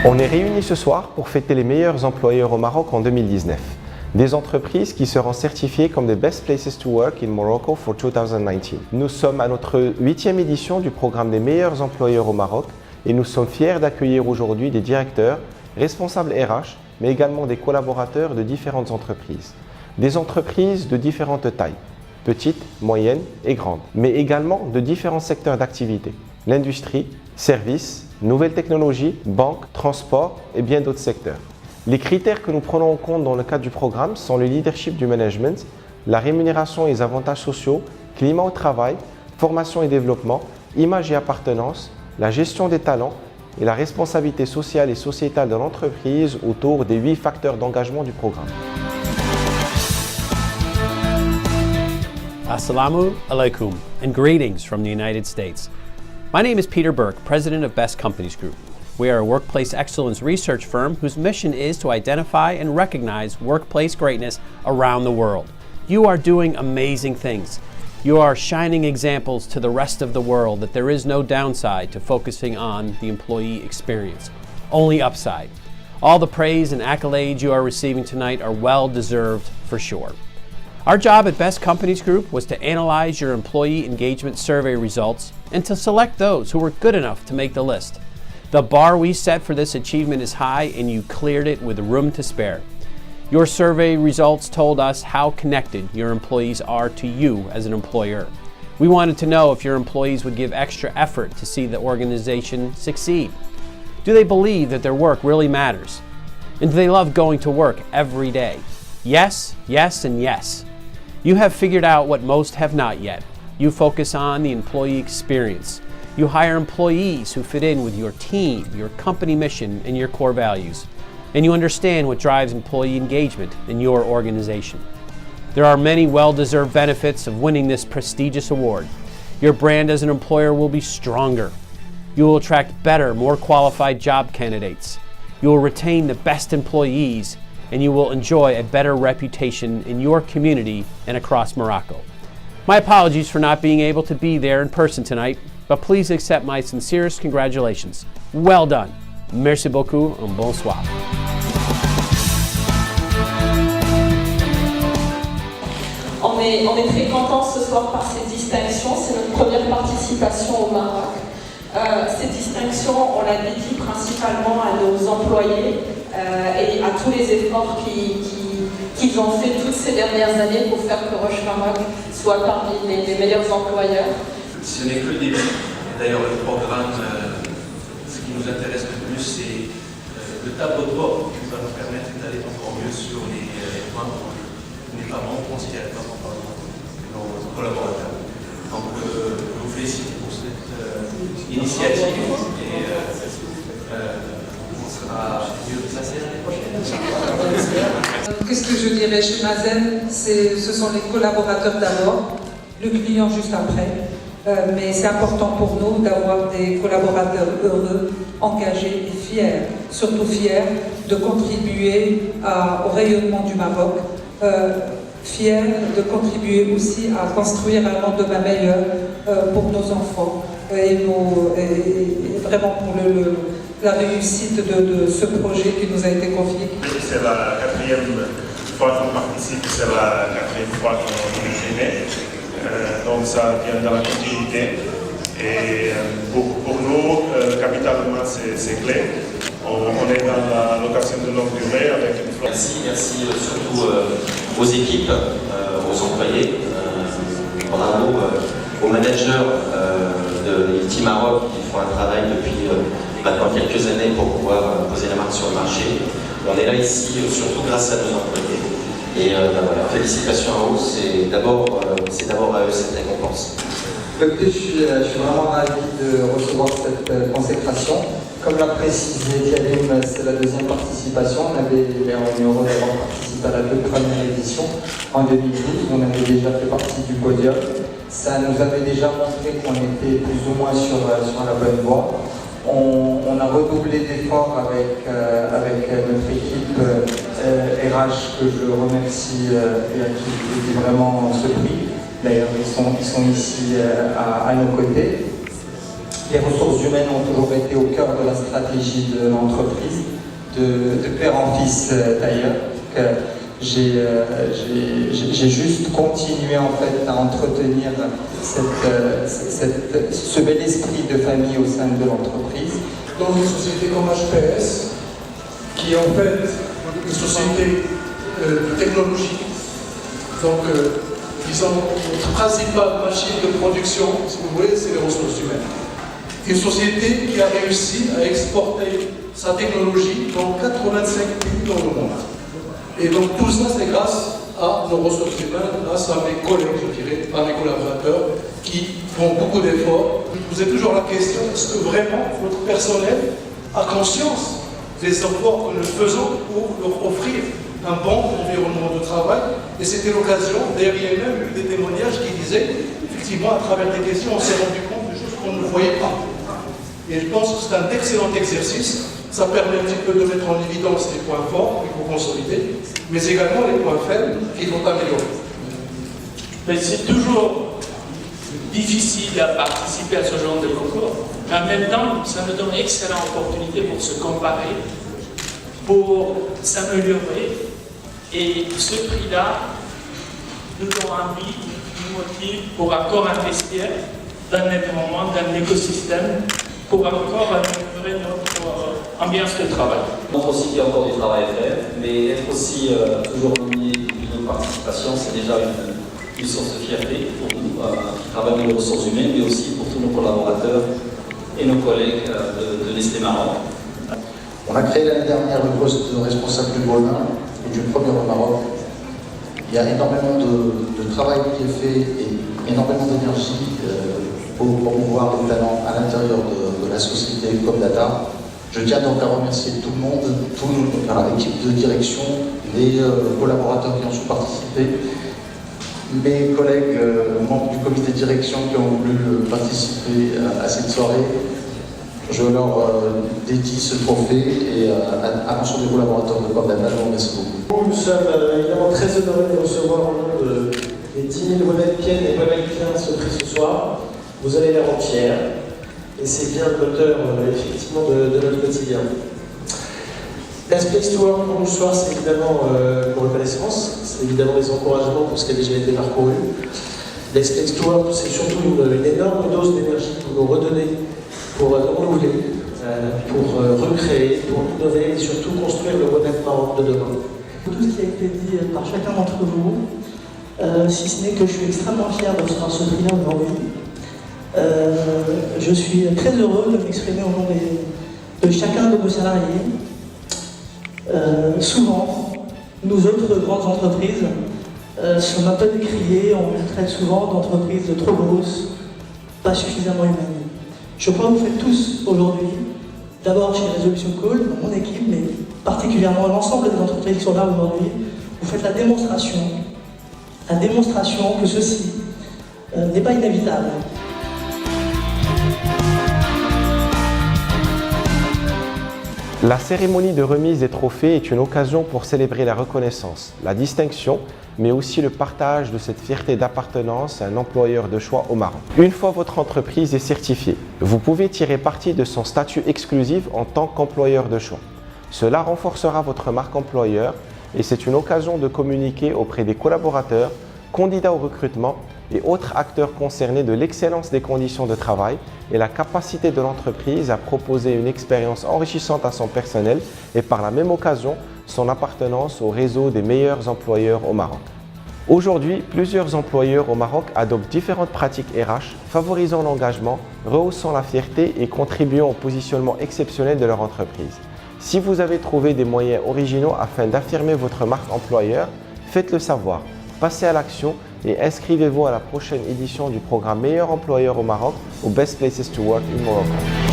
On est réunis ce soir pour fêter les meilleurs employeurs au Maroc en 2019. Des entreprises qui seront certifiées comme the Best Places to Work in Morocco for 2019. Nous sommes à notre 8e édition du programme des meilleurs employeurs au Maroc et nous sommes fiers d'accueillir aujourd'hui des directeurs, responsables RH, mais également des collaborateurs de différentes entreprises. Des entreprises de différentes tailles, petites, moyennes et grandes, mais également de différents secteurs d'activité. L'industrie, services, nouvelles technologies, banques, transports et bien d'autres secteurs. Les critères que nous prenons en compte dans le cadre du programme sont le leadership du management, la rémunération et les avantages sociaux, climat au travail, formation et développement, image et appartenance, la gestion des talents et la responsabilité sociale et sociétale de l'entreprise autour des 8 facteurs d'engagement du programme. Assalamu alaikum and greetings from the United States. My name is Peter Burke, president of Best Companies Group. We are a workplace excellence research firm whose mission is to identify and recognize workplace greatness around the world. You are doing amazing things. You are shining examples to the rest of the world that there is no downside to focusing on the employee experience, only upside. All the praise and accolades you are receiving tonight are well deserved for sure. Our job at Best Companies Group was to analyze your employee engagement survey results and to select those who were good enough to make the list. The bar we set for this achievement is high and you cleared it with room to spare. Your survey results told us how connected your employees are to you as an employer. We wanted to know if your employees would give extra effort to see the organization succeed. Do they believe that their work really matters? And do they love going to work every day? Yes, yes, and yes. You have figured out what most have not yet. You focus on the employee experience. You hire employees who fit in with your team, your company mission, and your core values. And you understand what drives employee engagement in your organization. There are many well-deserved benefits of winning this prestigious award. Your brand as an employer will be stronger. You will attract better, more qualified job candidates. You will retain the best employees, and you will enjoy a better reputation in your community and across Morocco. My apologies for not being able to be there in person tonight, but please accept my sincerest congratulations. Well done. Merci beaucoup and bonsoir. On est très contents ce soir par ces distinctions. C'est notre première participation au Maroc. Ces distinctions, on l'a dit principalement à nos employés et à tous les efforts qu'ils ont fait toutes ces dernières années pour faire que Roche Maroc soit parmi les meilleurs employeurs. Ce n'est que le début. D'ailleurs, le programme, ce qui nous intéresse le plus, c'est le tableau de bord qui va nous permettre d'aller encore mieux sur les points où les parents considèrent pas nos collaborateurs. Donc, je vous félicite pour cette initiative et on sera mieux placé l'année prochaine. Qu'est-ce que je dirais chez Mazen? Ce sont les collaborateurs d'abord, le client juste après. Mais c'est important pour nous d'avoir des collaborateurs heureux, engagés et fiers, surtout fiers de contribuer au rayonnement du Maroc, fiers de contribuer aussi à construire un lendemain meilleur pour nos enfants et vraiment pour la réussite de ce projet qui nous a été confié. C'est la 4e fois qu'on participe, c'est la 4e fois qu'on est gêné. Donc ça vient dans la continuité et pour nous, capitalement, c'est clé. On est dans la location de longue durée avec une flotte. Merci surtout aux équipes, aux employés, bravo aux managers de Team Maroc qui font un travail depuis maintenant quelques années pour pouvoir poser la marque sur le marché. On est là ici surtout grâce à nos employés. Et voilà, félicitations à eux, c'est d'abord à eux cette récompense. Écoutez, je suis vraiment ravi de recevoir cette consécration. Comme l'a précisé Karim, c'est la 2e participation. On est heureux d'avoir participé à la toute première édition en 2012. On avait déjà fait partie du podium. Ça nous avait déjà montré qu'on était plus ou moins sur la bonne voie. On a redoublé d'efforts avec notre équipe RH que je remercie et à qui je dis vraiment ce prix. D'ailleurs, ils sont ici à nos côtés. Les ressources humaines ont toujours été au cœur de la stratégie de l'entreprise, de père en fils d'ailleurs. J'ai juste continué en fait à entretenir ce bel esprit de famille au sein de l'entreprise. Dans une société comme HPS, qui est en fait une société technologique, donc disons notre principale machine de production, si vous voulez, c'est les ressources humaines. Une société qui a réussi à exporter sa technologie dans 85 pays dans le monde. Et donc tout ça, c'est grâce à nos ressources humaines, grâce à mes collègues, je dirais, à mes collaborateurs, qui font beaucoup d'efforts. Je vous posez toujours la question, est-ce que vraiment votre personnel a conscience des efforts que nous faisons pour leur offrir un bon environnement de travail? Et c'était l'occasion, d'ailleurs il y a même eu des témoignages qui disaient, effectivement, à travers des questions, on s'est rendu compte de choses qu'on ne voyait pas. Et je pense que c'est un excellent exercice. Ça permet un petit peu de mettre en évidence les points forts qu'il faut consolider, mais également les points faibles qu'il faut améliorer. Mais c'est toujours difficile à participer à ce genre de concours, mais en même temps, ça nous donne une excellente opportunité pour se comparer, pour s'améliorer, et ce prix-là nous donne envie, nous motive pour encore investir dans l'environnement, dans l'écosystème, pour encore améliorer notre ambiance de travail. On montre aussi qu'il y a encore du travail à faire, mais être aussi toujours nommé d'une participation, c'est déjà une source de fierté pour nous qui travaillons dans les ressources humaines, mais aussi pour tous nos collaborateurs et nos collègues de Nestlé Maroc. On a créé l'année dernière le poste de responsable du Beauvin et du premier au Maroc. Il y a énormément de travail qui est fait et énormément d'énergie pour promouvoir les talents à l'intérieur de la société Comdata. Je tiens donc à remercier tout le monde, toute l'équipe de direction, les collaborateurs qui ont su participer, mes collègues membres du comité de direction qui ont voulu participer à cette soirée. Je leur dédie ce trophée et à l'ensemble des collaborateurs de Comdata, je vous remercie beaucoup. Nous sommes évidemment très honorés de recevoir au nom des 10 000 Webhelpiennes et Webhelpiens ce prix ce soir. Vous allez les rendre fiers, et c'est bien le moteur effectivement de notre quotidien. Best Place to Work pour nous ce soir, c'est évidemment une reconnaissance, c'est évidemment des encouragements pour ce qui a déjà été parcouru. Best Place to Work, c'est surtout une énorme dose d'énergie pour nous redonner, pour nous renouveler, pour recréer, pour innover et surtout construire le Webhelp Maroc de demain. Tout ce qui a été dit par chacun d'entre vous, si ce n'est que je suis extrêmement fier de recevoir ce prix-là aujourd'hui. Je suis très heureux de m'exprimer au nom de chacun de nos salariés. Souvent, nous autres grandes entreprises sommes un peu décriées, on nous traite souvent d'entreprises trop grosses, pas suffisamment humaines. Je crois que vous faites tous aujourd'hui, d'abord chez Resolution Call, dans mon équipe, mais particulièrement l'ensemble des entreprises qui sont là aujourd'hui, vous faites la démonstration que ceci n'est pas inévitable. La cérémonie de remise des trophées est une occasion pour célébrer la reconnaissance, la distinction, mais aussi le partage de cette fierté d'appartenance à un employeur de choix au Maroc. Une fois votre entreprise est certifiée, vous pouvez tirer parti de son statut exclusif en tant qu'employeur de choix. Cela renforcera votre marque employeur et c'est une occasion de communiquer auprès des collaborateurs, candidats au recrutement et autres acteurs concernés de l'excellence des conditions de travail et la capacité de l'entreprise à proposer une expérience enrichissante à son personnel et par la même occasion son appartenance au réseau des meilleurs employeurs au Maroc. Aujourd'hui, plusieurs employeurs au Maroc adoptent différentes pratiques RH favorisant l'engagement, rehaussant la fierté et contribuant au positionnement exceptionnel de leur entreprise. Si vous avez trouvé des moyens originaux afin d'affirmer votre marque employeur, faites-le savoir, passez à l'action et inscrivez-vous à la prochaine édition du programme Meilleur employeur au Maroc ou Best Places to Work in Morocco.